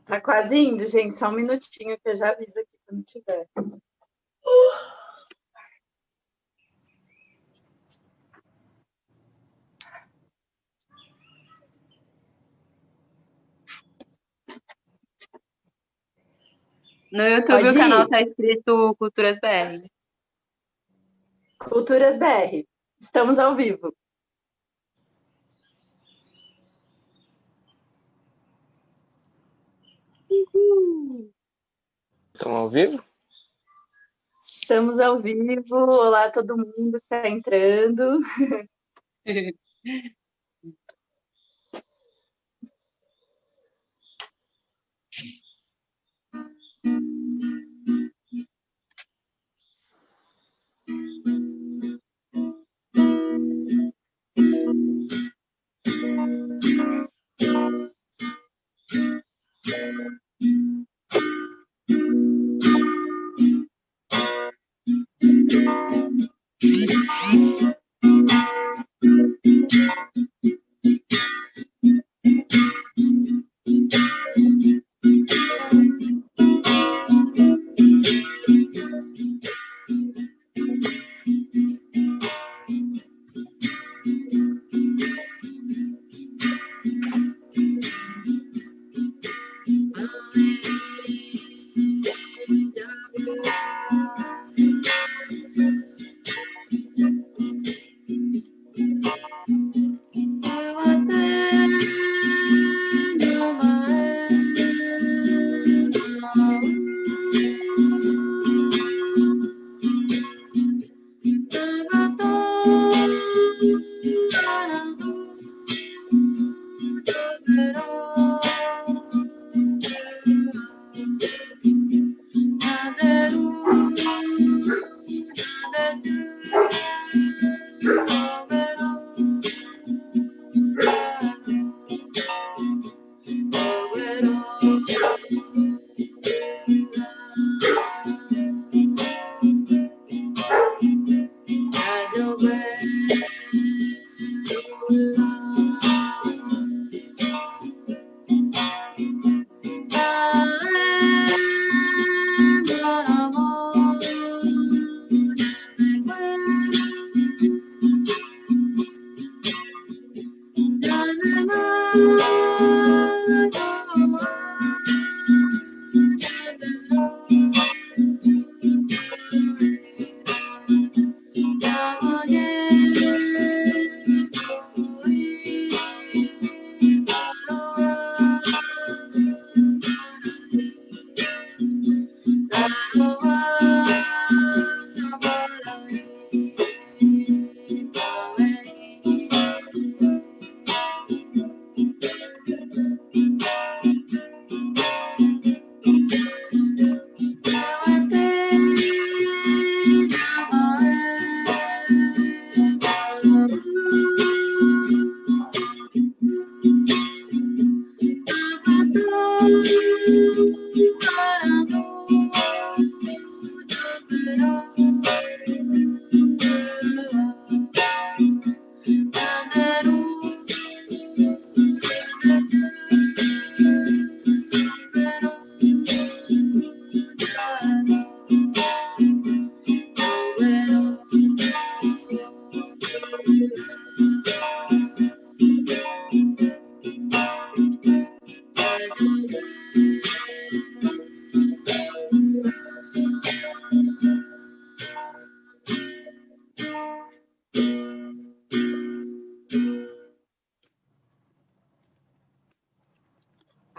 Tá quase indo, gente. Só um minutinho que eu já aviso aqui quando tiver. No YouTube Pode o canal ir. tá escrito Culturas BR. Culturas BR. Estamos ao vivo. Estão ao vivo? Estamos ao vivo. Olá, todo mundo que está entrando.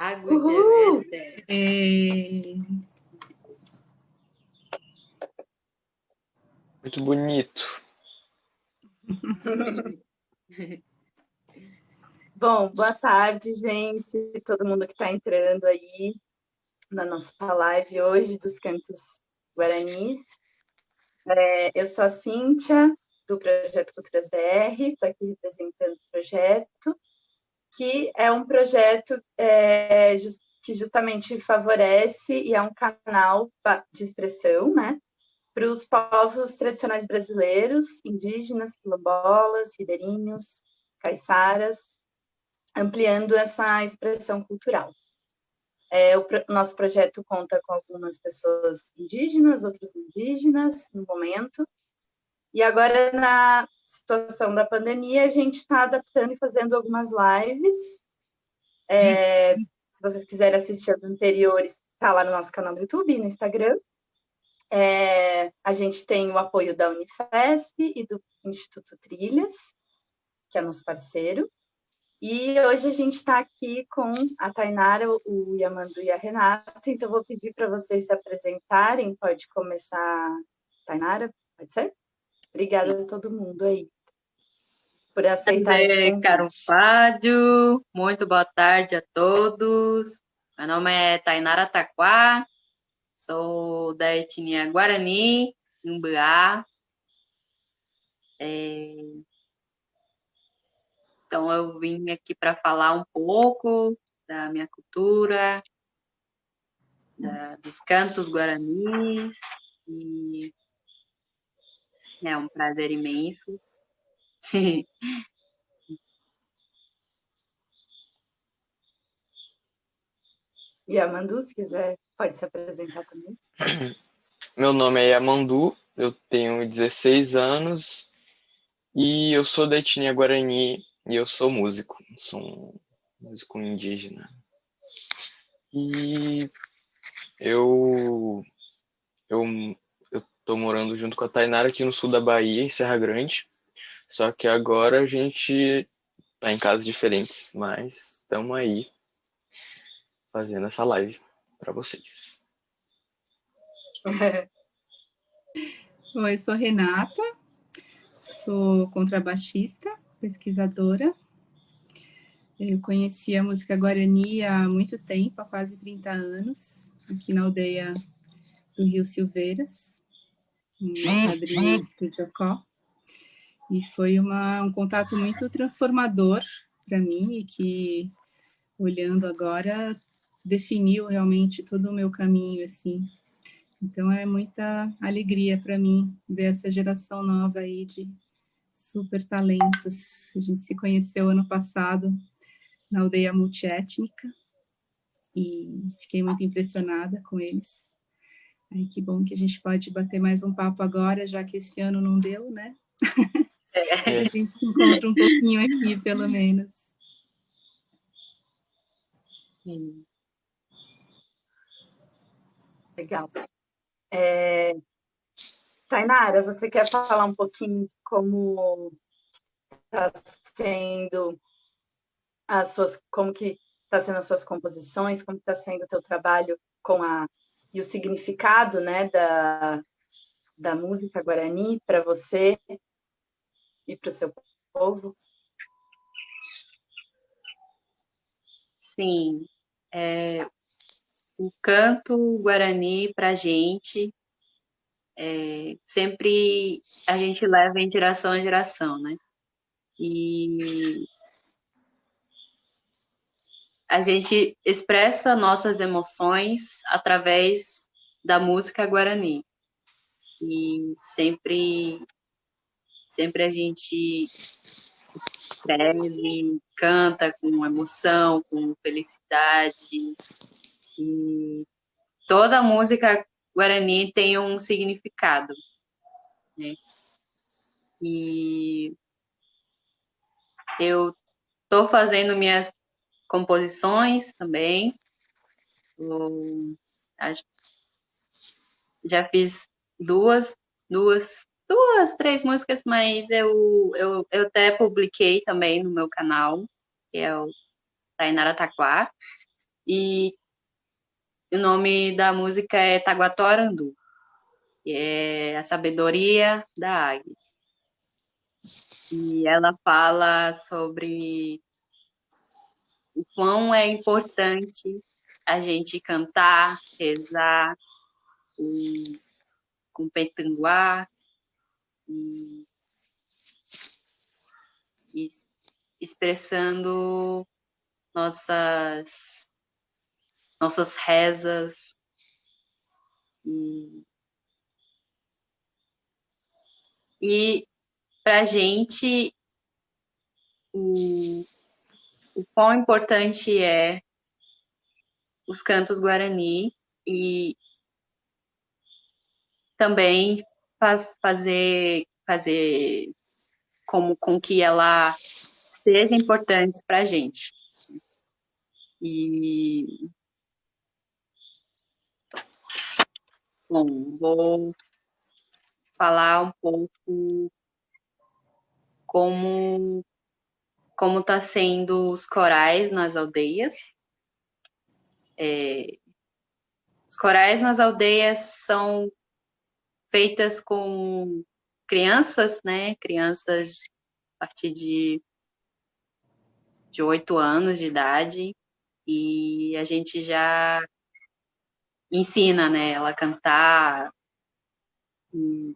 Água de Uhul! verde. Muito bonito. Bom, boa tarde, gente. Todo mundo que está entrando aí na nossa live hoje dos Cantos Guaranis. Eu sou a Cíntia, do Projeto Culturas BR, estou aqui representando o projeto, que é um projeto que justamente favorece e é um canal de expressão, né, para os povos tradicionais brasileiros, indígenas, quilombolas, ribeirinhos, caiçaras, ampliando essa expressão cultural. O nosso projeto conta com algumas pessoas indígenas, outros indígenas no momento. E agora, na situação da pandemia, a gente está adaptando e fazendo algumas lives. Se vocês quiserem assistir as anteriores, está lá no nosso canal do YouTube e no Instagram. A gente tem o apoio da Unifesp e do Instituto Trilhas, que é nosso parceiro. E hoje a gente está aqui com a Tainara, o Yamandu e a Renata. Então, vou pedir para vocês se apresentarem. Pode começar, Tainara? Pode ser? Obrigada a todo mundo aí por aceitar esse convite. Carunfádio, muito boa tarde a todos. Meu nome é Tainara Taquá, sou da etnia Guarani, Umbiá. Então, eu vim aqui para falar um pouco da minha cultura, dos cantos guaranis, e é um prazer imenso. Yamandu, se quiser, pode se apresentar também. Meu nome é Yamandu, eu tenho 16 anos e eu sou da etnia Guarani e eu sou músico um músico indígena. E eu tô morando junto com a Tainara aqui no sul da Bahia, em Serra Grande, só que agora a gente tá em casas diferentes, mas estamos aí fazendo essa live para vocês. Oi, eu sou Renata, sou contrabaixista, pesquisadora. Eu conheci a música Guarani há muito tempo, há quase 30 anos, aqui na aldeia do Rio Silveiras, no Padre do Jocó. E foi um contato muito transformador para mim e que, olhando agora, definiu realmente todo o meu caminho, assim. Então, é muita alegria para mim ver essa geração nova aí de super talentos. A gente se conheceu ano passado na aldeia multiétnica e fiquei muito impressionada com eles. Ai, que bom que a gente pode bater mais um papo agora, já que esse ano não deu, né? A gente se encontra um pouquinho aqui, pelo menos. Legal. Tainara, você quer falar um pouquinho como está sendo como que está sendo as suas composições, como está sendo o teu trabalho e o significado, né, da música guarani para você e para o seu povo? Sim, o canto guarani para a gente, sempre a gente leva em geração em geração, né? E a gente expressa nossas emoções através da música guarani. E sempre a gente escreve, canta com emoção, com felicidade. E toda música guarani tem um significado, né? E eu estou fazendo minhas composições também. Já fiz duas, três músicas, mas eu até publiquei também no meu canal, que é o Tainara Taquá, e o nome da música é Taguatorandu, que é a sabedoria da águia. E ela fala sobre o quão é importante a gente cantar, rezar com petanguá e expressando nossas rezas e para a gente o quão importante é os cantos Guarani e também fazer com que ela seja importante para a gente. E, bom, vou falar um pouco como está sendo os corais nas aldeias. Os corais nas aldeias são feitas com crianças, né? Crianças a partir de 8 anos de idade, e a gente já ensina, né, ela a cantar, e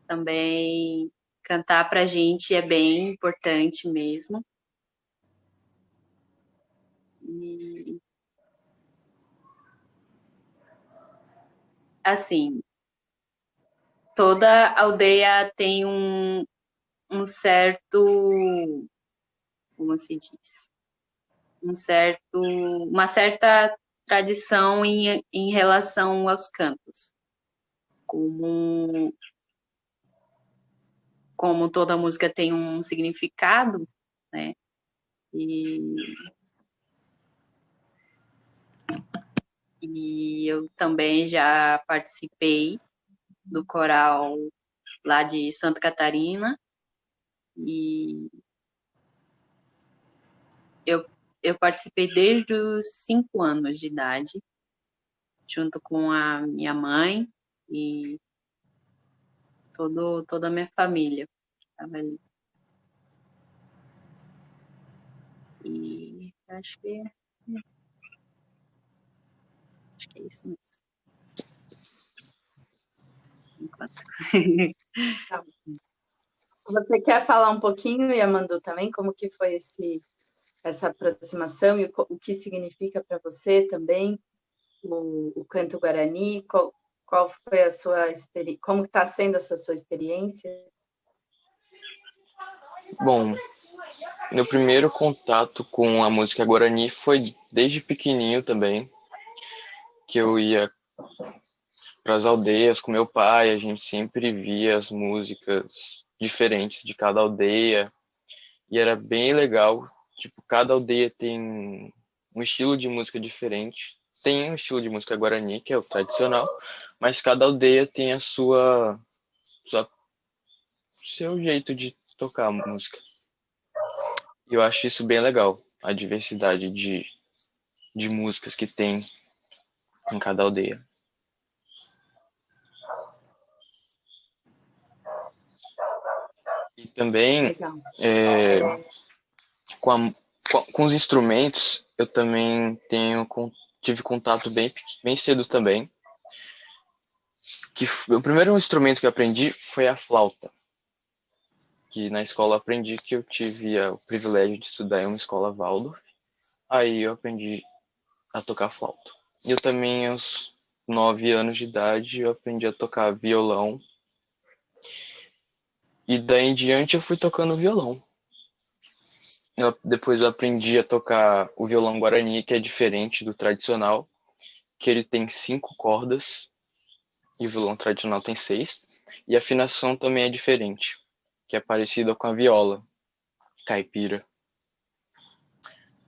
também cantar para a gente é bem importante mesmo. E, assim, toda aldeia tem um certo, como se diz? Uma certa tradição em relação aos cantos. Como toda música tem um significado, né? E eu também já participei do coral lá de Santa Catarina, e eu participei desde os 5 anos de idade, junto com a minha mãe e toda a minha família estava ali. E acho que é isso mesmo. Enquanto. Tá. Você quer falar um pouquinho, Yamandu, também, como que foi essa aproximação e o que significa para você também o canto Guarani? Qual foi a sua experiência? Como está sendo essa sua experiência? Bom, meu primeiro contato com a música Guarani foi desde pequenininho também, que eu ia para as aldeias com meu pai, a gente sempre via as músicas diferentes de cada aldeia, e era bem legal. Tipo, cada aldeia tem um estilo de música diferente. Tem um estilo de música Guarani, que é o tradicional, mas cada aldeia tem a seu jeito de tocar a música. E eu acho isso bem legal, a diversidade de músicas que tem em cada aldeia. E também, com os instrumentos, eu também tive contato bem cedo também. O primeiro instrumento que eu aprendi foi a flauta, que na escola eu aprendi, que eu tive o privilégio de estudar em uma escola Waldorf. Aí eu aprendi a tocar flauta. E eu também, aos 9 anos de idade, eu aprendi a tocar violão. E daí em diante eu fui tocando violão. Depois eu aprendi a tocar o violão guarani, que é diferente do tradicional, que ele tem 5 cordas e o violão tradicional tem 6. E a afinação também é diferente, que é parecida com a viola caipira.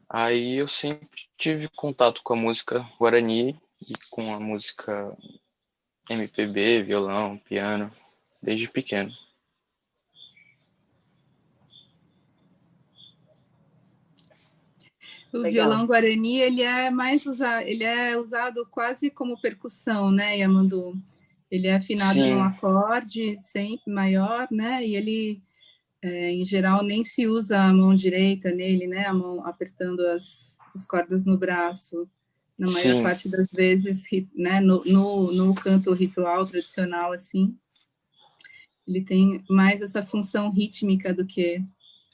Aí eu sempre tive contato com a música guarani e com a música MPB, violão, piano, desde pequeno. O violão guarani, ele é usado quase como percussão, né, Yamandu? Ele é afinado num acorde sempre maior, né? E ele, em geral, nem se usa a mão direita nele, né? A mão apertando as cordas no braço. Na maior parte das vezes, né? No canto ritual tradicional, assim, ele tem mais essa função rítmica do que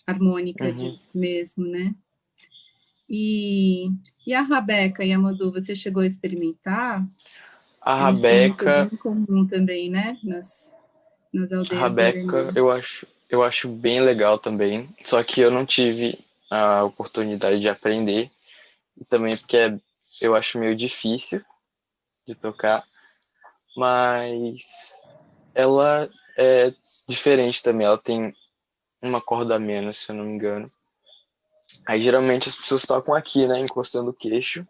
harmônica mesmo, né? E a rabeca, Yamandu, você chegou a experimentar? A rabeca é bem comum também, né? Nas aldeias. A rabeca eu acho bem legal também, só que eu não tive a oportunidade de aprender. e também porque eu acho meio difícil de tocar, mas ela é diferente também, ela tem uma corda a menos, se eu não me engano. Aí geralmente as pessoas tocam aqui, né, encostando o queixo,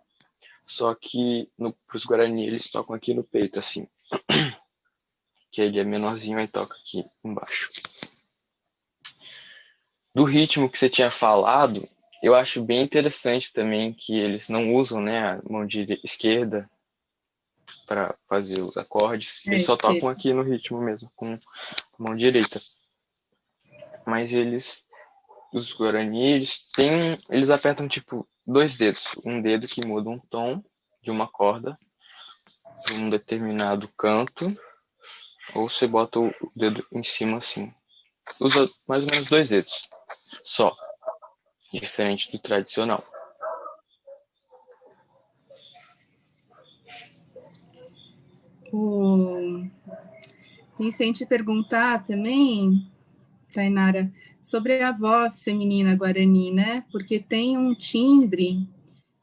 só que pros Guarani eles tocam aqui no peito, assim, que ele é menorzinho e toca aqui embaixo. Do ritmo que você tinha falado, eu acho bem interessante também que eles não usam, né, a mão esquerda para fazer os acordes. Eles só tocam aqui no ritmo mesmo, com a mão direita. Mas os Guarani, eles apertam tipo 2 dedos. Um dedo que muda um tom de uma corda para um determinado canto, ou você bota o dedo em cima assim. Usa mais ou menos 2 dedos só, diferente do tradicional. E sem te perguntar também, Tainara, sobre a voz feminina guarani, né? Porque tem um timbre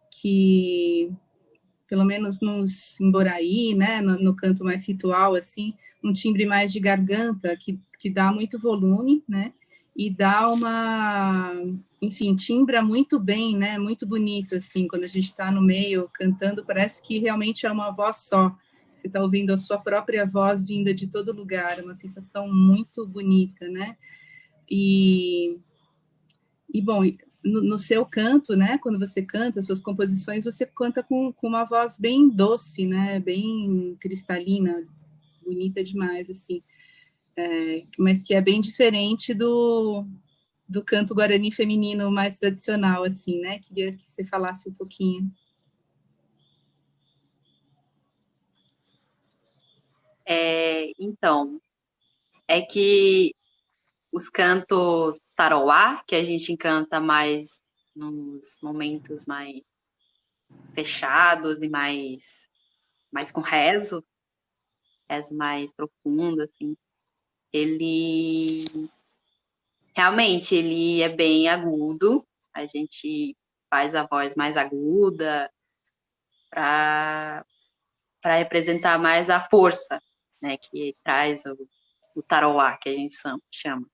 que, pelo menos em Boraí, né, no canto mais ritual, assim, um timbre mais de garganta, que dá muito volume, né? E dá enfim, timbra muito bem, né? Muito bonito, assim, quando a gente está no meio cantando, parece que realmente é uma voz só. Você está ouvindo a sua própria voz vinda de todo lugar, uma sensação muito bonita, né? E bom, no seu canto, né? Quando você canta suas composições, você canta com uma voz bem doce, né? Bem cristalina, bonita demais, assim. Mas que é bem diferente do canto guarani feminino mais tradicional, assim, né? Queria que você falasse um pouquinho. Então, é que os cantos taroá, que a gente canta mais nos momentos mais fechados e mais com rezo mais profundo, assim, ele realmente ele é bem agudo, a gente faz a voz mais aguda para representar mais a força, né, que traz o taroá, que a gente chama.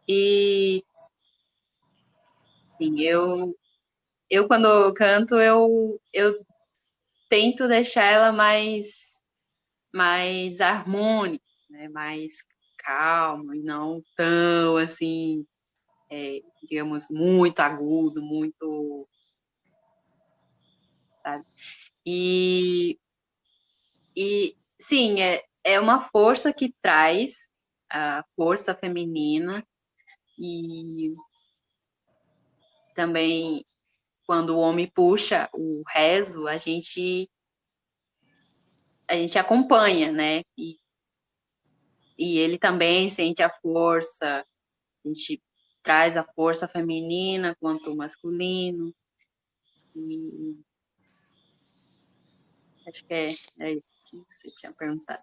E assim, eu quando eu canto, eu tento deixar ela mais harmônica, né, mais calma, e não tão assim, digamos, muito agudo, muito, sabe? E sim, é uma força que traz a força feminina e também quando o homem puxa o rezo, a gente acompanha, né? E ele também sente a força, a gente traz a força feminina quanto o masculino. E acho que é isso que você tinha perguntado.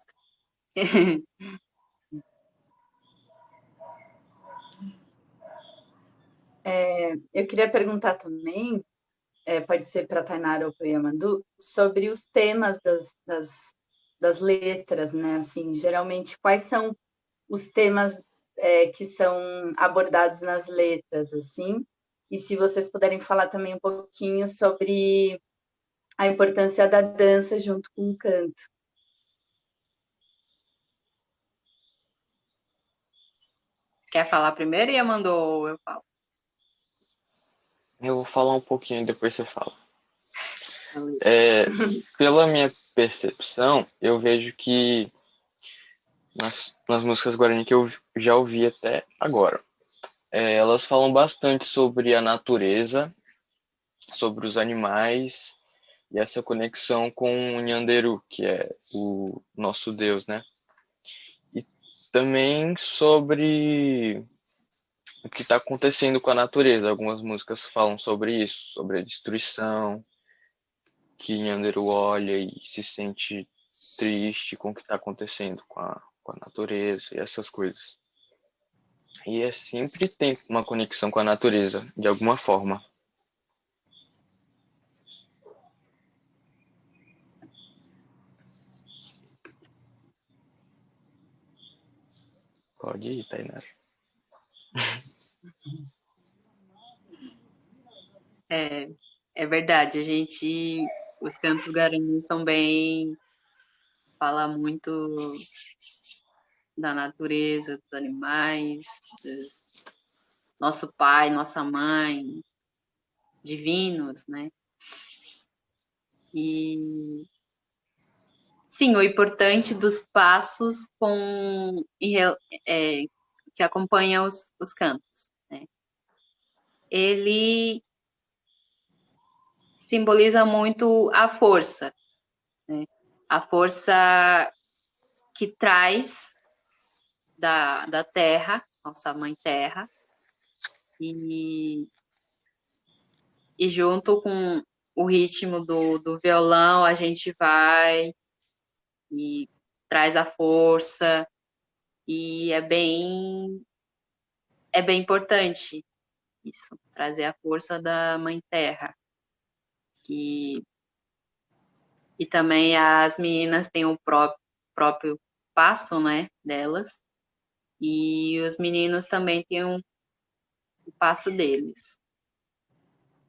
Eu queria perguntar também, pode ser para a Tainara ou para o Yamandu, sobre os temas das letras, né? Assim, geralmente, quais são os temas que são abordados nas letras, assim? E se vocês puderem falar também um pouquinho sobre a importância da dança junto com o canto. Quer falar primeiro, Yamandu, ou eu falo? Eu vou falar um pouquinho e depois você fala. Pela minha percepção, eu vejo que nas músicas Guarani que eu já ouvi até agora, elas falam bastante sobre a natureza, sobre os animais e essa conexão com o Nyanderu, que é o nosso Deus, né? E também sobre o que está acontecendo com a natureza. Algumas músicas falam sobre isso, sobre a destruição, que Nyanderu olha e se sente triste com o que está acontecendo com a natureza e essas coisas. E sempre tem uma conexão com a natureza, de alguma forma. Pode ir, Tainara. É verdade, os cantos guaranis são bem, fala muito da natureza, dos animais, nosso pai, nossa mãe, divinos, né? E sim, o importante dos passos que acompanham os cantos, né? Ele simboliza muito a força, né? A força que traz da terra, nossa mãe terra, e junto com o ritmo do violão, a gente vai e traz a força, e é bem importante isso, trazer a força da mãe terra. E também as meninas têm o próprio passo, né, delas, e os meninos também têm o passo deles.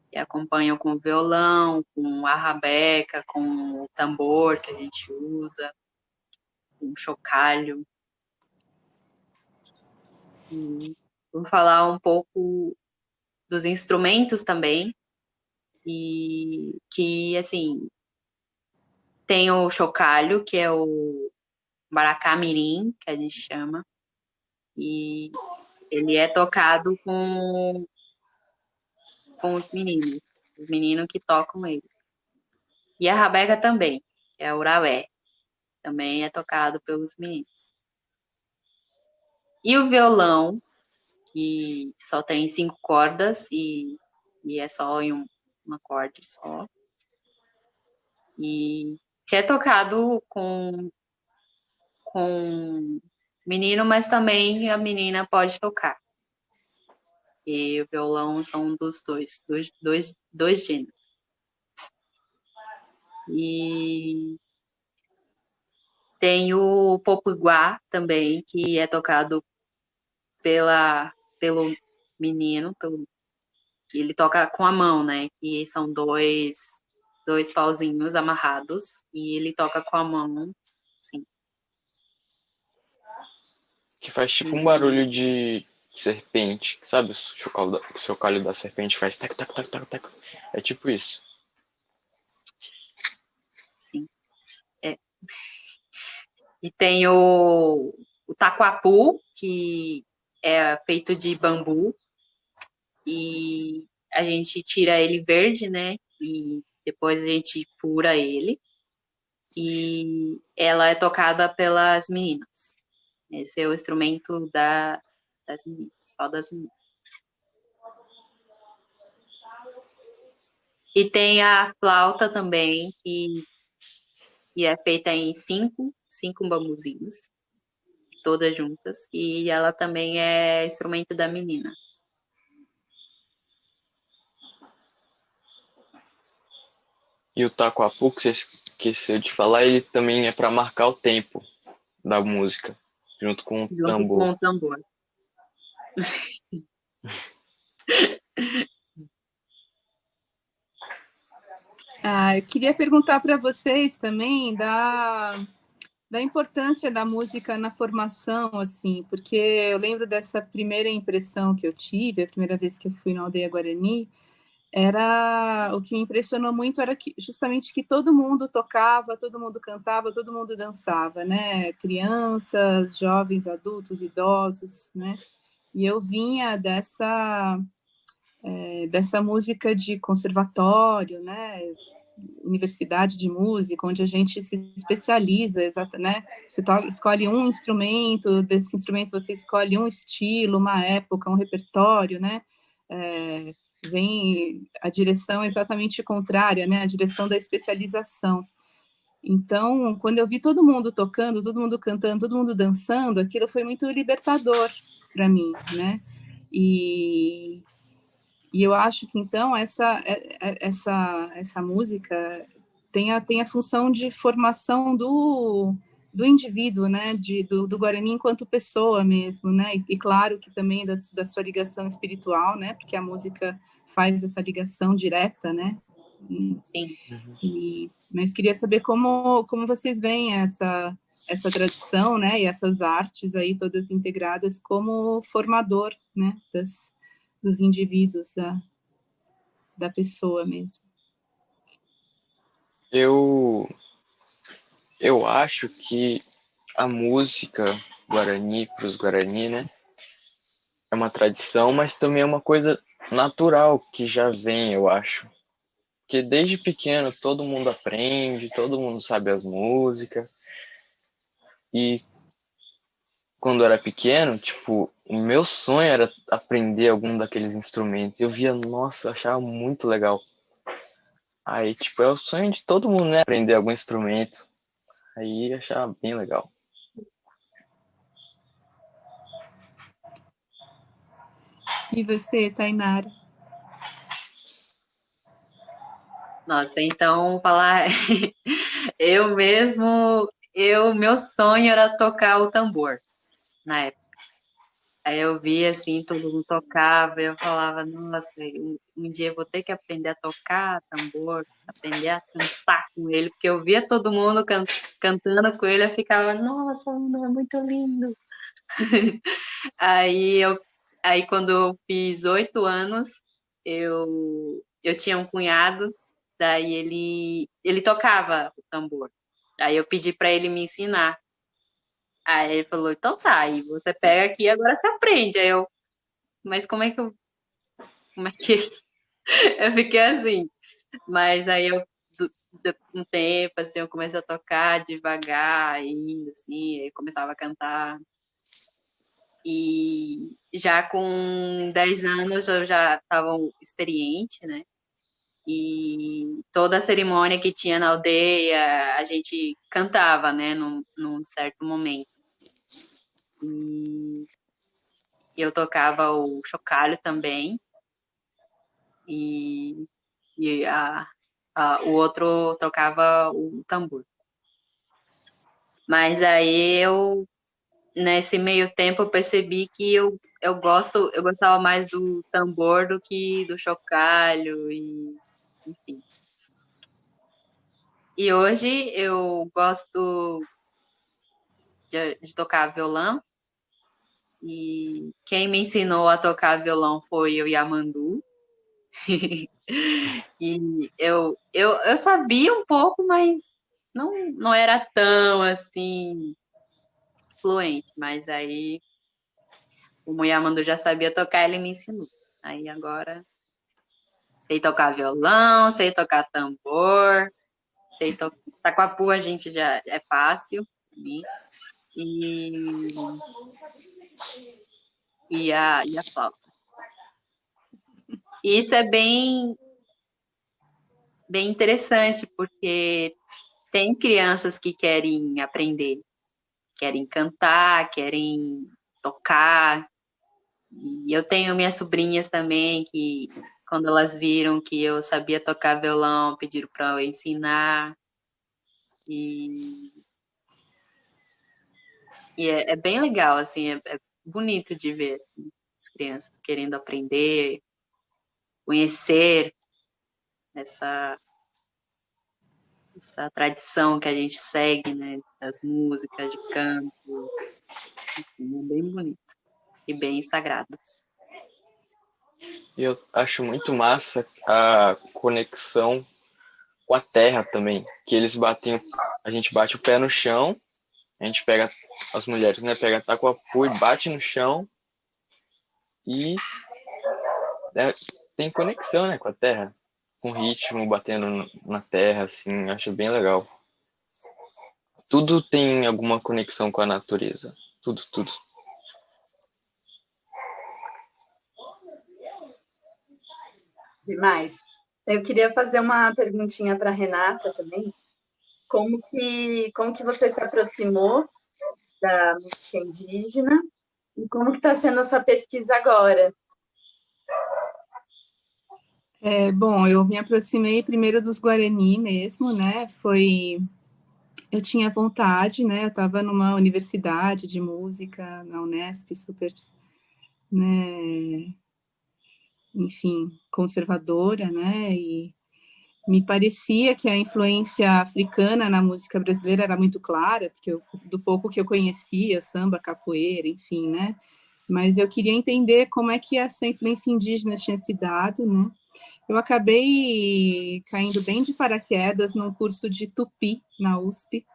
E acompanham com o violão, com a rabeca, com o tambor que a gente usa, com o chocalho. E vou falar um pouco dos instrumentos também, e que, assim, tem o chocalho, que é o baracá mirim, que a gente chama, e ele é tocado com os meninos que tocam ele. E a rabeca também, que é o uraué, também é tocado pelos meninos. E o violão, que só tem 5 cordas e é só em um acorde só. E que é tocado com menino, mas também a menina pode tocar. E o violão são dos dois gêneros. E tem o popiguá também, que é tocado pelo menino, que ele toca com a mão, né? E são dois pauzinhos amarrados, e ele toca com a mão, assim. Que faz tipo um barulho de serpente, sabe? O chocalho da serpente faz tac, tac, tac, tac, tac. É tipo isso. Sim. E tem o taquapu, que é feito de bambu, e a gente tira ele verde, né? E depois a gente fura ele. E ela é tocada pelas meninas. Esse é o instrumento das meninas, só das meninas. E tem a flauta também, que é feita em cinco bambuzinhos, todas juntas, e ela também é instrumento da menina. E o taquapu, que você esqueceu de falar, ele também é para marcar o tempo da música, junto com o tambor. Com o tambor. Eu queria perguntar para vocês também da importância da música na formação, assim, porque eu lembro dessa primeira impressão que eu tive, a primeira vez que eu fui na Aldeia Guarani, o que me impressionou muito era justamente que todo mundo tocava, todo mundo cantava, todo mundo dançava, né? Crianças, jovens, adultos, idosos, né? E eu vinha dessa música de conservatório, né? Universidade de música, onde a gente se especializa, né? Você escolhe um instrumento, desse instrumento você escolhe um estilo, uma época, um repertório, né? Vem a direção exatamente contrária, né? A direção da especialização. Então, quando eu vi todo mundo tocando, todo mundo cantando, todo mundo dançando, aquilo foi muito libertador para mim, né? E eu acho que, então, essa música tem a função de formação do indivíduo, né, do Guarani enquanto pessoa mesmo, né, e claro que também da sua ligação espiritual, né, porque a música faz essa ligação direta, né, Sim. Mas queria saber como vocês veem essa tradição, né, e essas artes aí todas integradas como formador, né, dos indivíduos, da pessoa mesmo. Eu acho que a música Guarani, para os Guarani, né, é uma tradição, mas também é uma coisa natural que já vem, eu acho. Porque desde pequeno todo mundo aprende, todo mundo sabe as músicas. E quando eu era pequeno, tipo, o meu sonho era aprender algum daqueles instrumentos. Eu via, nossa, eu achava muito legal. Aí, tipo, é o sonho de todo mundo, né? Aprender algum instrumento. Aí eu achava bem legal. E você, Tainara? Nossa, então falar meu sonho era tocar o tambor na época. Aí eu via assim, todo mundo tocava, e eu falava, nossa, um dia eu vou ter que aprender a tocar tambor, aprender a cantar com ele, porque eu via todo mundo cantando com ele, eu ficava, nossa, é muito lindo. Aí quando eu fiz 8 anos, eu tinha um cunhado, daí ele tocava o tambor. Aí eu pedi para ele me ensinar. Aí ele falou, então tá, aí você pega aqui e agora você aprende. Aí eu, mas como é que eu fiquei assim? Mas aí um tempo, assim, eu comecei a tocar devagar, indo, assim, aí começava a cantar. E já com 10 anos eu já estava experiente, né? E toda a cerimônia que tinha na aldeia, a gente cantava, né? Num certo momento. E eu tocava o chocalho também. E o outro tocava o tambor. Mas aí nesse meio tempo, eu percebi que eu gostava mais do tambor do que do chocalho, e enfim. E hoje eu gosto de tocar violão, e quem me ensinou a tocar violão foi o Yamandu. E eu sabia um pouco, mas não era tão assim fluente, mas aí o Yamandu já sabia tocar, ele me ensinou. Aí agora sei tocar violão, sei tocar tambor, sei tocar taquapu, a gente já é fácil. E, e a flauta. E isso é bem interessante, porque tem crianças que querem aprender, querem cantar, querem tocar. E eu tenho minhas sobrinhas também que, quando elas viram que eu sabia tocar violão, pediram para eu ensinar. E é bem legal, assim, é bonito de ver assim, as crianças querendo aprender, conhecer essa tradição que a gente segue, né, das músicas, de canto. Enfim, é bem bonito e bem sagrado. E eu acho muito massa a conexão com a terra também, que a gente bate o pé no chão, a gente pega, as mulheres, né, pega taquapu e bate no chão e né, tem conexão, né, com a terra, com ritmo batendo na terra, assim, acho bem legal. Tudo tem alguma conexão com a natureza, tudo, tudo. Demais. Eu queria fazer uma perguntinha para a Renata também. Como que você se aproximou da música indígena e como que está sendo a sua pesquisa agora? Bom, eu me aproximei primeiro dos Guarani mesmo, né? Foi eu tinha vontade, né? Eu estava numa universidade de música, na Unesp, super, né? Enfim, conservadora, né? E me parecia que a influência africana na música brasileira era muito clara, porque do pouco que eu conhecia, samba, capoeira, enfim, né? Mas eu queria entender como é que essa influência indígena tinha se dado, né? Eu acabei caindo bem de paraquedas num curso de tupi na USP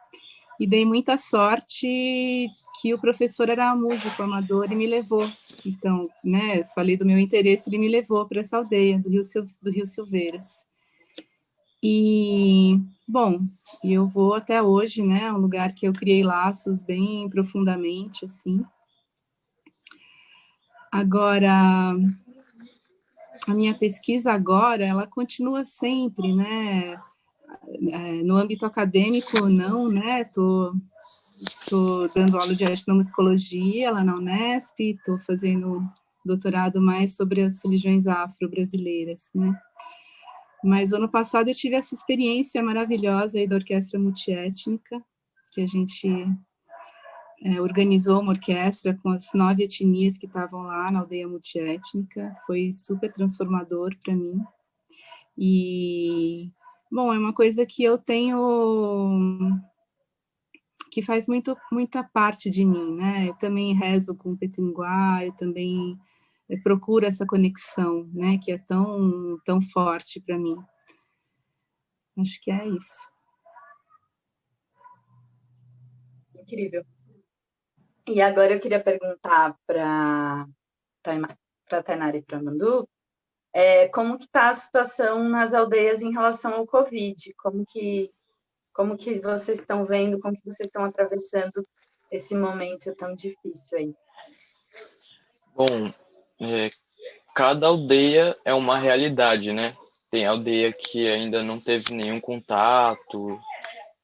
e dei muita sorte que o professor era músico amador e me levou. Então, né, falei do meu interesse, ele me levou para essa aldeia do Rio Silveiras. E, bom, eu vou até hoje, né, um lugar que eu criei laços bem profundamente, assim. Agora, a minha pesquisa agora, ela continua sempre, né, no âmbito acadêmico, não, né, tô dando aula de etnomusicologia lá na Unesp, estou fazendo doutorado mais sobre as religiões afro-brasileiras, né. Mas ano passado eu tive essa experiência maravilhosa aí da orquestra multiétnica, que a gente organizou uma orquestra com as 9 etnias que estavam lá na aldeia multiétnica. Foi super transformador para mim. E, bom, é uma coisa que eu tenho, que faz muita parte de mim, né? Eu também rezo com o Petinguá, eu também procuro essa conexão, né? Que é tão forte para mim. Acho que é isso. Incrível. E agora eu queria perguntar para Tainara e para Mandu, como que está a situação nas aldeias em relação ao Covid? Como que vocês estão vendo, como que vocês estão atravessando esse momento tão difícil aí? Bom, cada aldeia é uma realidade, né? Tem aldeia que ainda não teve nenhum contato,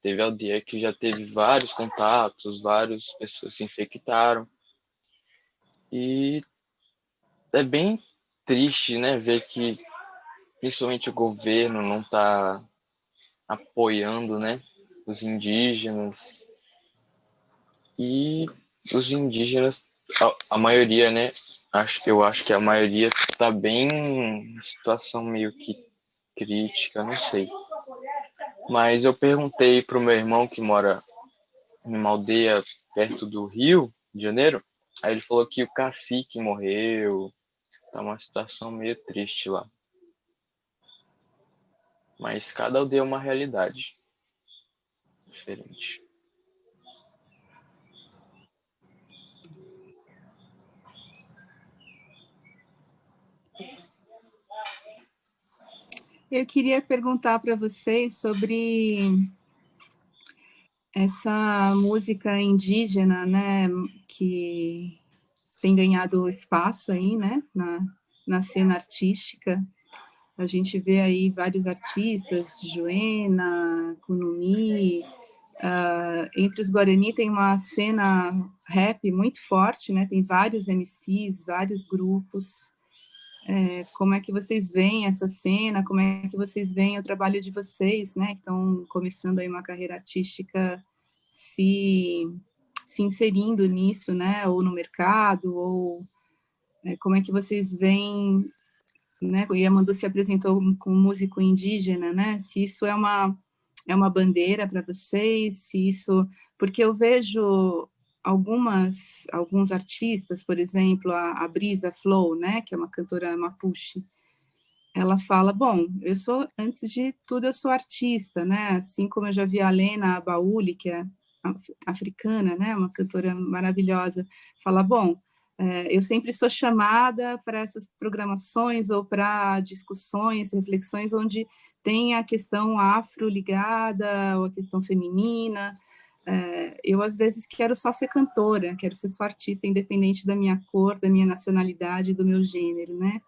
teve aldeia que já teve vários contatos, várias pessoas se infectaram. E é bem triste, né, ver que principalmente o governo não está apoiando, né, os indígenas. E os indígenas, a maioria, né, eu acho que a maioria está bem em situação meio que crítica, não sei. Mas eu perguntei pro meu irmão que mora numa aldeia perto do Rio de Janeiro, aí ele falou que o cacique morreu, tá uma situação meio triste lá. Mas cada aldeia é uma realidade diferente. Eu queria perguntar para vocês sobre essa música indígena, né, que tem ganhado espaço aí, né, na cena artística. A gente vê aí vários artistas, Joena, Kunumi, entre os Guarani tem uma cena rap muito forte, né, tem vários MCs, vários grupos. Como é que vocês veem essa cena? Como é que vocês veem o trabalho de vocês, né, que estão começando aí uma carreira artística, se inserindo nisso, né, ou no mercado, ou como é que vocês veem, né, e a Mandu se apresentou como músico indígena, né, se isso é uma bandeira para vocês, se isso... Porque eu vejo alguns artistas, por exemplo, a Brisa Flow, né, que é uma cantora mapuche, ela fala, bom, antes de tudo, eu sou artista, né, assim como eu já vi a Lena Abauli, que é africana, né, uma cantora maravilhosa, fala, bom, eu sempre sou chamada para essas programações ou para discussões, reflexões, onde tem a questão afro ligada, ou a questão feminina. Eu, às vezes, quero só ser cantora, quero ser só artista, independente da minha cor, da minha nacionalidade, do meu gênero, né?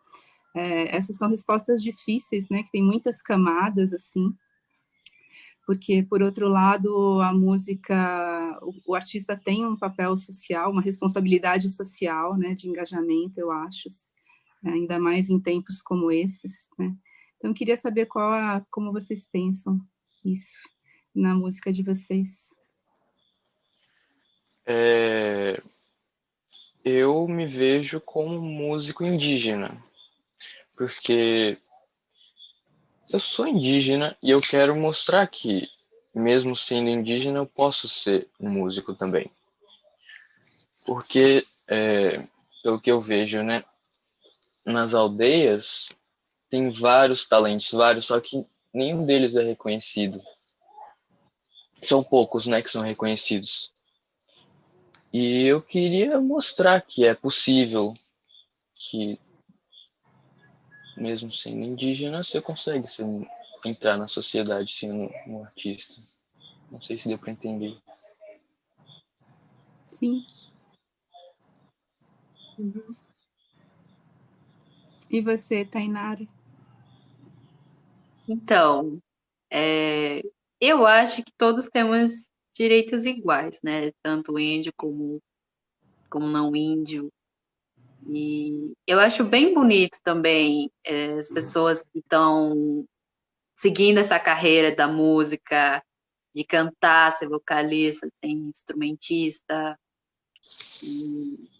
Essas são respostas difíceis, né? Que tem muitas camadas, assim, porque, por outro lado, a música, o artista tem um papel social, uma responsabilidade social, né? De engajamento, eu acho, ainda mais em tempos como esses, né? Então, eu queria saber como vocês pensam isso. na música de vocês? Eu me vejo como músico indígena, porque eu sou indígena e eu quero mostrar que, mesmo sendo indígena, eu posso ser um músico também. Porque, pelo que eu vejo, né, nas aldeias tem vários talentos, vários, só que nenhum deles é reconhecido. São poucos, né, que são reconhecidos. E eu queria mostrar que é possível, que mesmo sendo indígena, você consegue entrar na sociedade sendo um artista. Não sei se deu para entender. Sim. Uhum. E você, Tainara? Então, eu acho que todos temos direitos iguais, né? Tanto índio como não índio. E eu acho bem bonito também as pessoas que estão seguindo essa carreira da música, de cantar, ser vocalista, ser instrumentista. E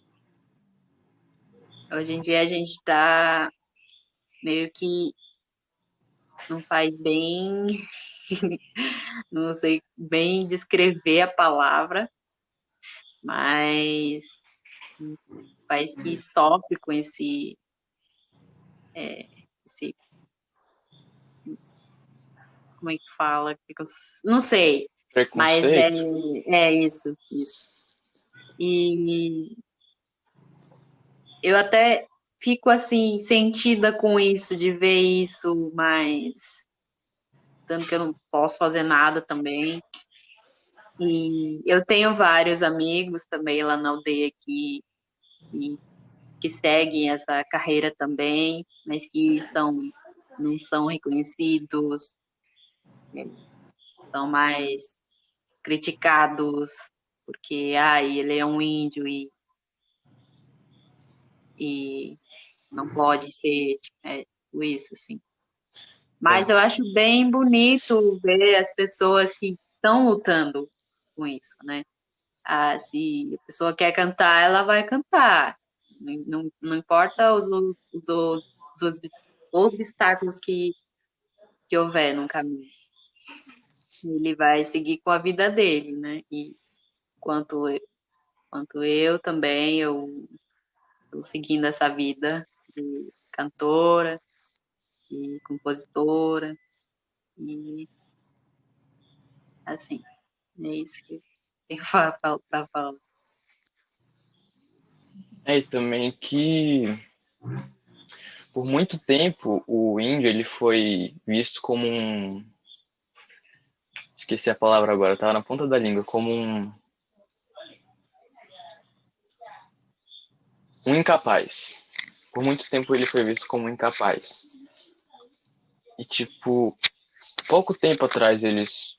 hoje em dia a gente está meio que num país bem, não sei bem descrever a palavra, mas um país que sofre com esse como é que fala? Não sei, mas Preconceito? é isso, isso. E eu até fico assim, sentida com isso, de ver isso, mas tanto que eu não posso fazer nada também. E eu tenho vários amigos também lá na aldeia que seguem essa carreira também, mas que não são reconhecidos, são mais criticados, porque ele é um índio e não pode ser tipo isso, assim. Mas eu acho bem bonito ver as pessoas que estão lutando com isso, né? Se a pessoa quer cantar, ela vai cantar. Não importa os obstáculos que houver no caminho. Ele vai seguir com a vida dele, né? E quanto, quanto eu também, eu estou seguindo essa vida de cantora, de compositora, e assim, é isso que eu tenho para falar. E também que por muito tempo o índio ele foi visto como esqueci a palavra agora, estava na ponta da língua, como um incapaz. Por muito tempo ele foi visto como incapaz. E tipo, pouco tempo atrás eles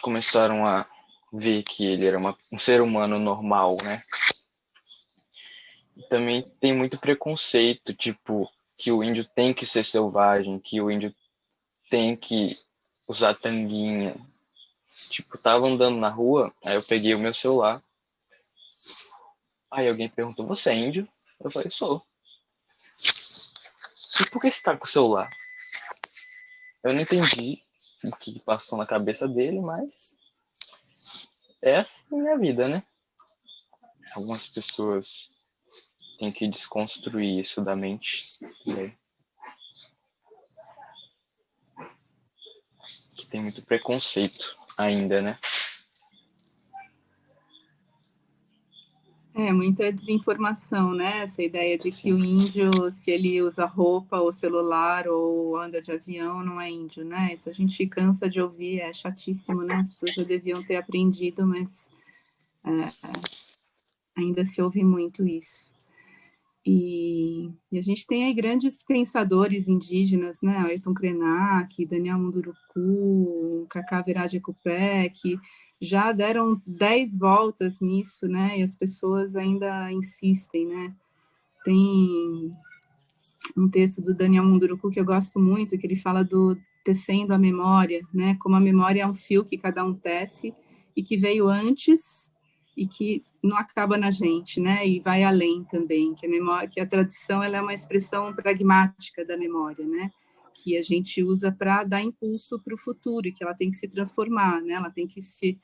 começaram a ver que ele era um ser humano normal, né? E também tem muito preconceito, tipo, que o índio tem que ser selvagem, que o índio tem que usar tanguinha. Tipo, tava andando na rua, aí eu peguei o meu celular. Aí alguém perguntou, você é índio? Eu falei, sou. E por que você tá com o celular? Eu não entendi o que passou na cabeça dele, mas essa é a vida, né? Algumas pessoas têm que desconstruir isso da mente. Né? Que tem muito preconceito ainda, né? Muita desinformação, né? Essa ideia de que Sim. o índio, se ele usa roupa ou celular ou anda de avião, não é índio, né? Isso a gente cansa de ouvir, é chatíssimo, né? As pessoas já deviam ter aprendido, mas ainda se ouve muito isso. E a gente tem aí grandes pensadores indígenas, né? Ayrton Krenak, Daniel Munduruku, Cacá Virade-Cupé, que já deram 10 voltas nisso, né? E as pessoas ainda insistem, né? Tem um texto do Daniel Munduruku que eu gosto muito, que ele fala do tecendo a memória, né? Como a memória é um fio que cada um tece e que veio antes e que não acaba na gente, né? E vai além também, que a memória, que a tradição ela é uma expressão pragmática da memória, né? Que a gente usa para dar impulso para o futuro e que ela tem que se transformar, né? Ela tem que se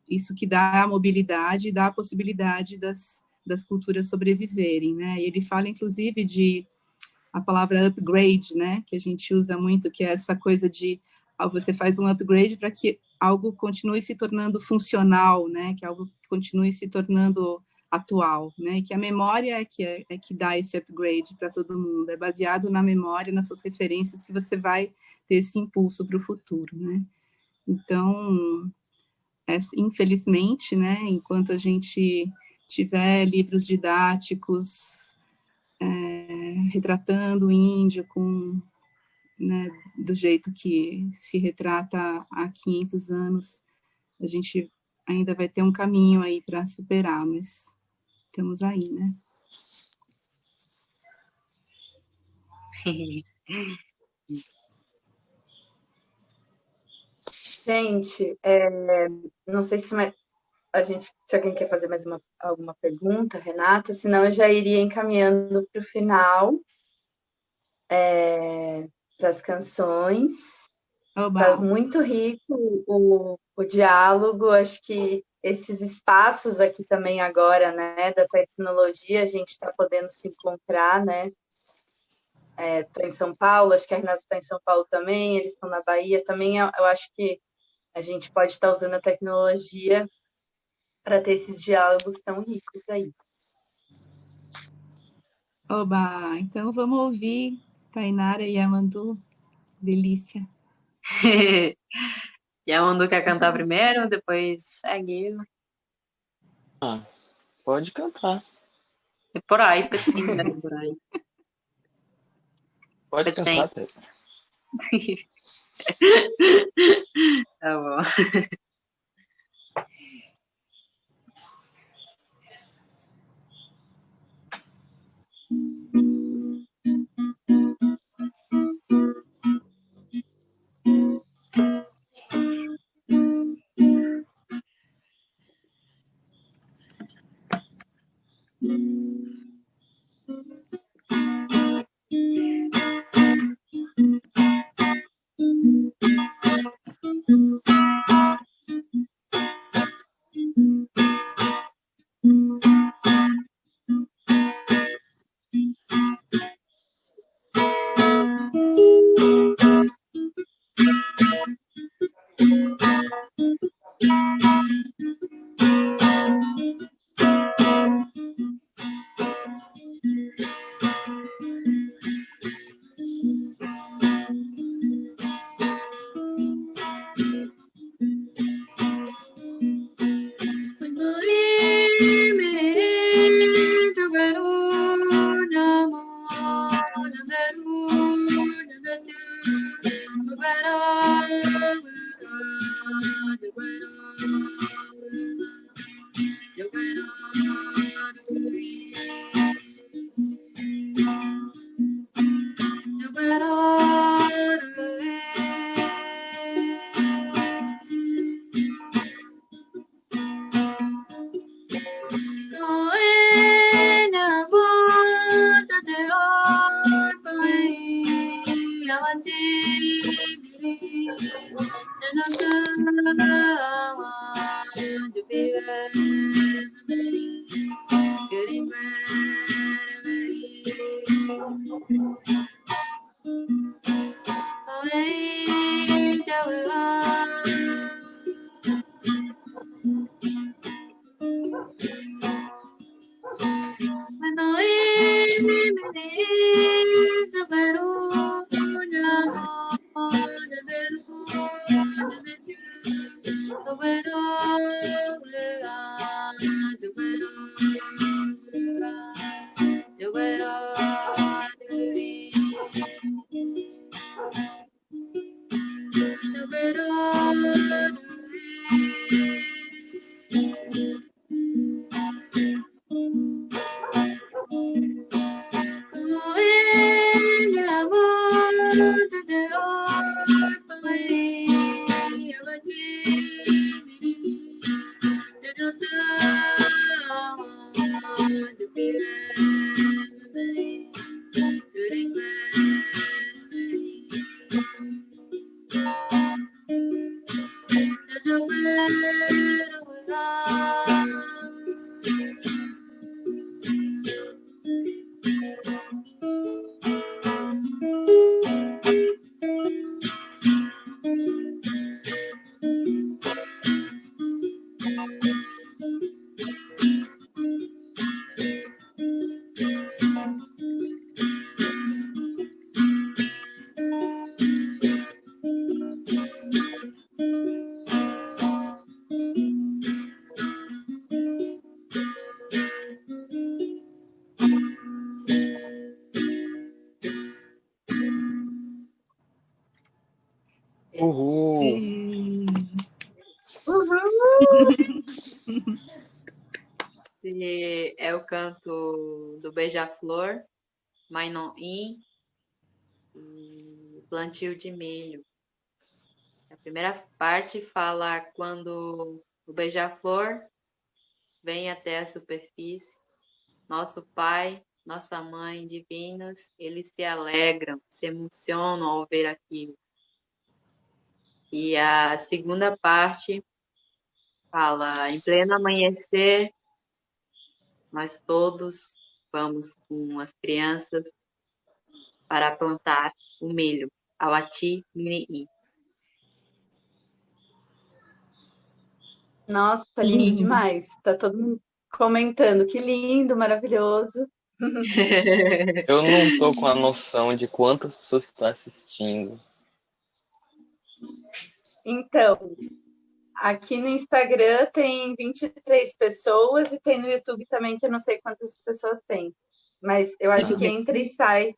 isso que dá a mobilidade, dá a possibilidade das culturas sobreviverem, né? E ele fala, inclusive, de a palavra upgrade, né? Que a gente usa muito, que é essa coisa de você faz um upgrade para que algo continue se tornando funcional, né? Que algo continue se tornando atual, né? E que a memória é que dá esse upgrade para todo mundo. É baseado na memória, nas suas referências, que você vai ter esse impulso para o futuro, né? Então, infelizmente, né? Enquanto a gente tiver livros didáticos retratando o índio com, né, do jeito que se retrata há 500 anos, a gente ainda vai ter um caminho aí para superar, mas estamos aí, né? Gente, não sei se se alguém quer fazer mais alguma pergunta, Renata, senão eu já iria encaminhando para o final, para as canções. Está muito rico o diálogo, acho que esses espaços aqui também agora, né, da tecnologia, a gente está podendo se encontrar, né? Estou em São Paulo, acho que a Renata está em São Paulo também, eles estão na Bahia também, eu acho que a gente pode estar usando a tecnologia para ter esses diálogos tão ricos aí. Oba, então vamos ouvir Tainara e Yamandu, delícia. Yamandu quer cantar primeiro, depois segue. Pode cantar. É por aí, Petrinho, né? Por aí. Pode cantar, Tessa. Tá bom. Uhul! E... Uhul! Esse é o canto do Beija-Flor, Mainoim e Plantio de Milho. A primeira parte fala quando o beija-flor vem até a superfície, nosso pai, nossa mãe divinos, eles se alegram, se emocionam ao ver aquilo. E a segunda parte fala, em pleno amanhecer, nós todos vamos com as crianças para plantar o milho, Awati Mini'i. Nossa, tá lindo demais. Tá todo mundo comentando. Que lindo, maravilhoso. Eu não tô com a noção de quantas pessoas estão assistindo. Então, aqui no Instagram tem 23 pessoas e tem no YouTube também, que eu não sei quantas pessoas tem. Mas eu acho que entra e sai.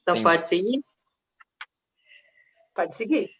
Então Sim. pode seguir? Pode seguir.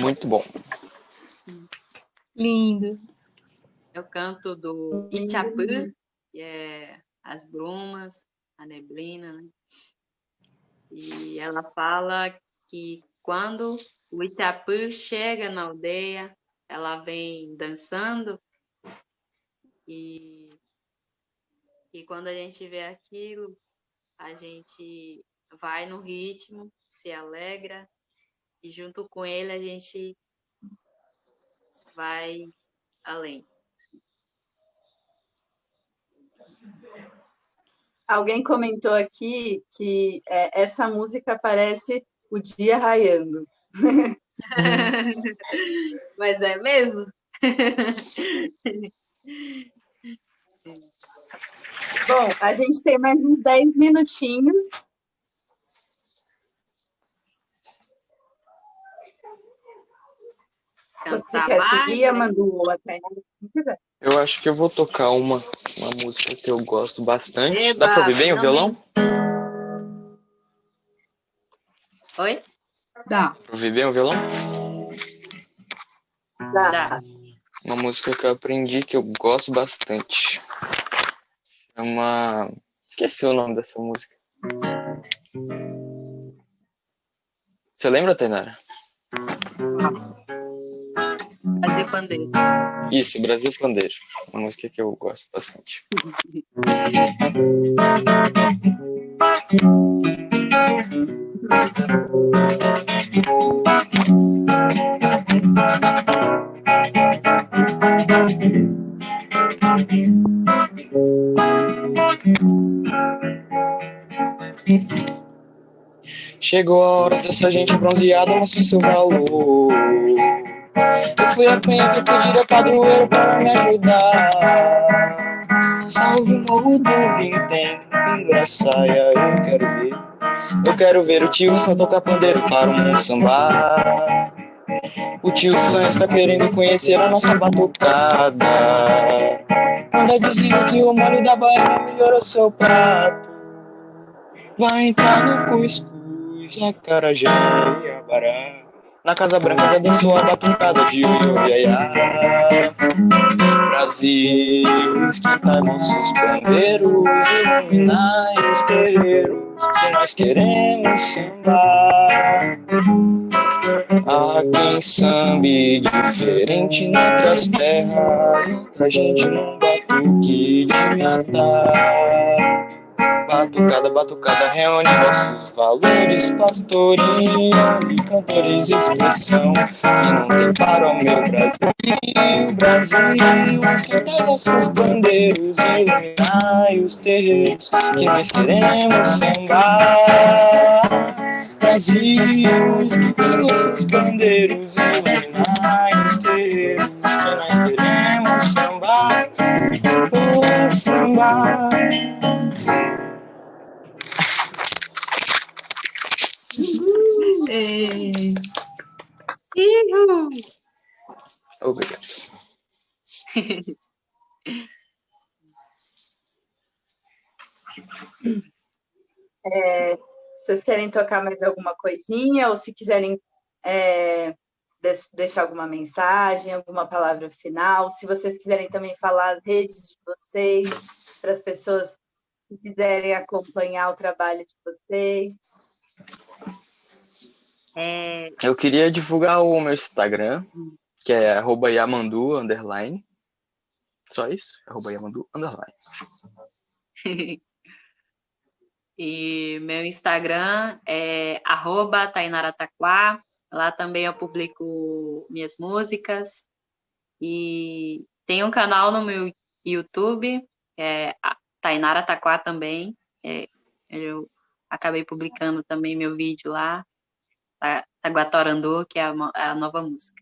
muito bom. Lindo. Eu canto do Itiapã, que é as brumas, a neblina, né? E ela fala que quando o Itiapã chega na aldeia, ela vem dançando e quando a gente vê aquilo, a gente vai no ritmo, se alegra e junto com ele a gente vai além. Alguém comentou aqui que essa música parece o dia raiando. Mas é mesmo? Bom, a gente tem mais uns 10 minutinhos. Você quer seguir, Amandu, ou até não quiser? Eu acho que eu vou tocar uma música que eu gosto bastante. Eba, Dá pra ouvir bem o violão? Oi? Dá. Pra ouvir bem o violão? Dá. Uma música que eu aprendi que eu gosto bastante. Esqueci o nome dessa música. Você lembra, Tainara? Brasil Pandeiro. Isso, Brasil Pandeiro. Uma música que eu gosto bastante. Chegou a hora dessa gente bronzeada mostrar seu valor. Eu fui a quem que pedir a padroeiro para me ajudar. Salve o morro do vintém, pendura a saia, eu quero ver o tio Sam tocar pandeiro para o mundo sambar. O tio Sam está querendo conhecer a nossa batucada. Anda dizendo que o molho da baiana melhorou seu prato. Vai entrar no cuscuz, acarajé e abará. Na Casa Branca já dançou a batucada de Uiuiaiá. Brasil, esquentai nossos bandeiros, iluminai os terreiros, que nós queremos sambar. Há quem sambe diferente noutras terras, outra gente num batuque de matar. Batucada, batucada, reúne nossos valores, pastorinho e cantores, expressão que não tem para o meu Brasil. Brasil, esquentai nossos bandeiros, iluminai os terreiros, que nós queremos sambar. Brasil, esquentai nossos bandeiros, iluminai os terreiros, que nós queremos sambar. Oh, sambar. Obrigado. Vocês querem tocar mais alguma coisinha? Ou se quiserem deixar alguma mensagem, alguma palavra final? Se vocês quiserem também falar as redes de vocês, para as pessoas que quiserem acompanhar o trabalho de vocês. Eu queria divulgar o meu Instagram, que é @yamandu_. Só isso, @yamandu_. E meu Instagram é @tainarataquá. Lá também eu publico minhas músicas. E tem um canal no meu YouTube, Tainara Taquá também. Eu acabei publicando também meu vídeo lá, Taguatorandô, que é a nova música.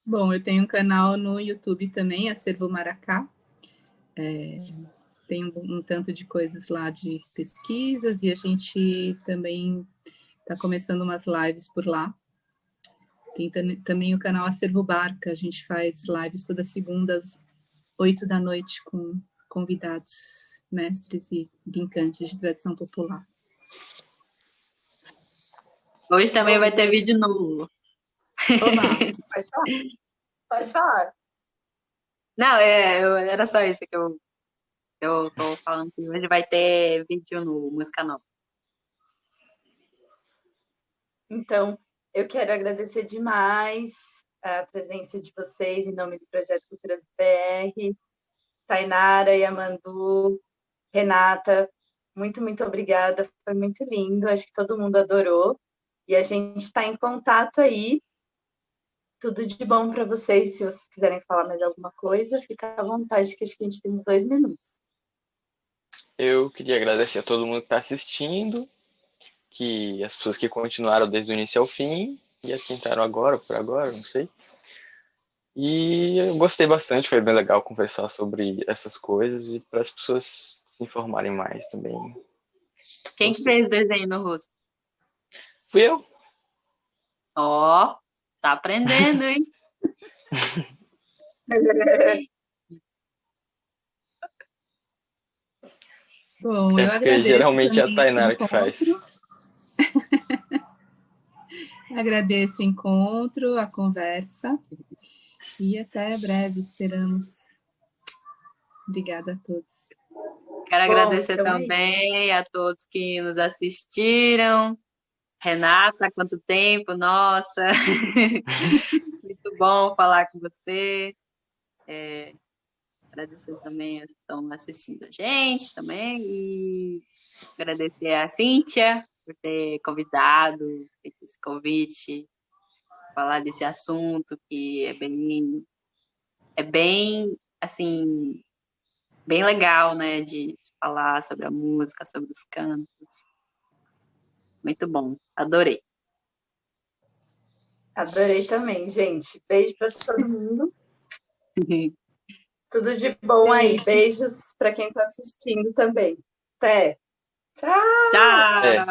Bom, eu tenho um canal no YouTube também, Acervo Maracá. Tem um tanto de coisas lá de pesquisas e a gente também está começando umas lives por lá. Tem também o canal Acervo Barca, a gente faz lives toda segunda às 8 da noite com convidados, mestres e brincantes de tradição popular. Hoje também Bom, vai ter gente. vídeo novo. Oba, pode falar. Pode falar. Não, era só isso que eu tô falando, que hoje vai ter vídeo novo, música nova. Então, eu quero agradecer demais a presença de vocês em nome do Projeto Culturas BR, Tainara e Amandu, Renata, muito obrigada, foi muito lindo, acho que todo mundo adorou, e a gente está em contato aí, tudo de bom para vocês, se vocês quiserem falar mais alguma coisa, fica à vontade, que acho que a gente tem uns 2 minutos. Eu queria agradecer a todo mundo que está assistindo, que as pessoas que continuaram desde o início ao fim, e as que entraram agora, por agora, não sei. E eu gostei bastante, foi bem legal conversar sobre essas coisas e para as pessoas se informarem mais também. Quem que fez desenho no rosto? Fui eu. Ó, tá aprendendo, hein? Bom, É eu porque agradeço geralmente é a também esse Tainara que faz. Agradeço o encontro, a conversa e até breve, esperamos. Obrigada a todos. Quero agradecer então é isso. também a todos que nos assistiram. Renata, há quanto tempo, nossa! Muito bom falar com você. Agradecer também a que estão assistindo a gente também. E agradecer a Cíntia por ter convidado, feito esse convite, falar desse assunto que é bem, assim, bem legal, né, de falar sobre a música, sobre os cantos. Muito bom, adorei. Adorei também, gente. Beijo para todo mundo. Tudo de bom aí. Beijos para quem está assistindo também. Até. Tchau! Tchau! É.